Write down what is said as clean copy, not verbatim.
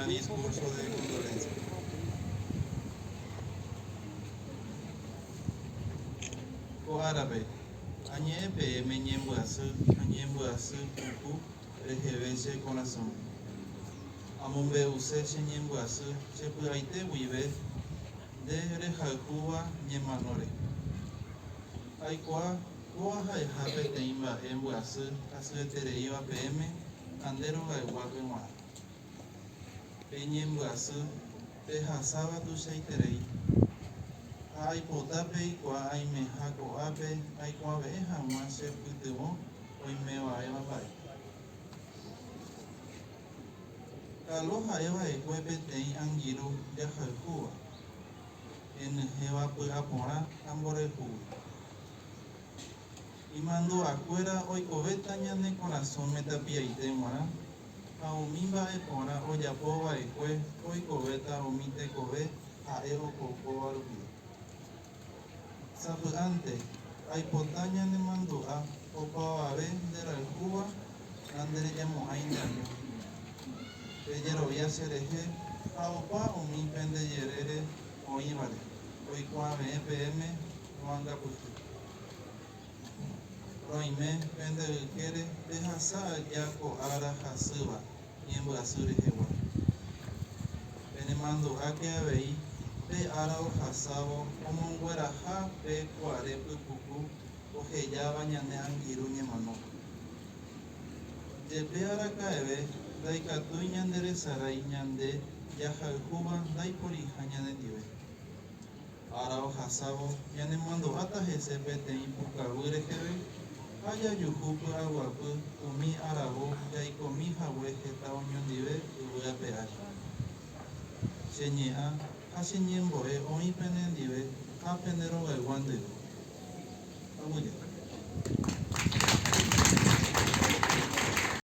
discurso de condolencia. O árabe, añepe añembuasu kuku, rejeveche corazón. Amombe use cheñembuasu, chepuaite buive, de rejacuba ñemanore. Aikua, oaja ejape teimba embuasu, asuetereiva PM, andero gaiguapemoa. Peñembuasu, pejasaba tu cheiterei. Aipotape ikua aimehako ape, aikuave jamua chepytyvõ oimeva'evai. Kalo ha'eva'ekue peteĩ angirũ jahaykúva. Enyhẽva py'aporã amborehúgui. Imandu'akuéra oikovéta ñane korasõme tapiaite g̃uarã ha umi mba'eporã ojapova'ekue oikovéta umi tekove ha'e okokóva rupi. Sapy'ánte aipota ñanemandu'a opavave nderayhúva ha nderejamo'ãi ndaje. Pejerovia cherehe ha opa umi pendejerére oĩvare oikuaavẽ PM ro'angapyhy. Roime pendeykére pehasa'aja ko ára hasýva ñembyasy rehegua. Penemandu'áke avei pe ára ohasávo omongueraha pe kuare pypuku ohejáva ñane angirũ ñemano. Jepe araka'eve ndaikatúi ñanderesarái ñande jahayhúva ndaiporiha ñanendive. Ára ohasávo ñanemandu'áta hese peteĩ pukavy reheve ha jajuhu py'aguapy umi aravo jaikomihague heta oñondive yvýape ári. Cheñe'ã ha cheñembo'e oĩ penendive ha pende rogayguá ndyve. Aguyje.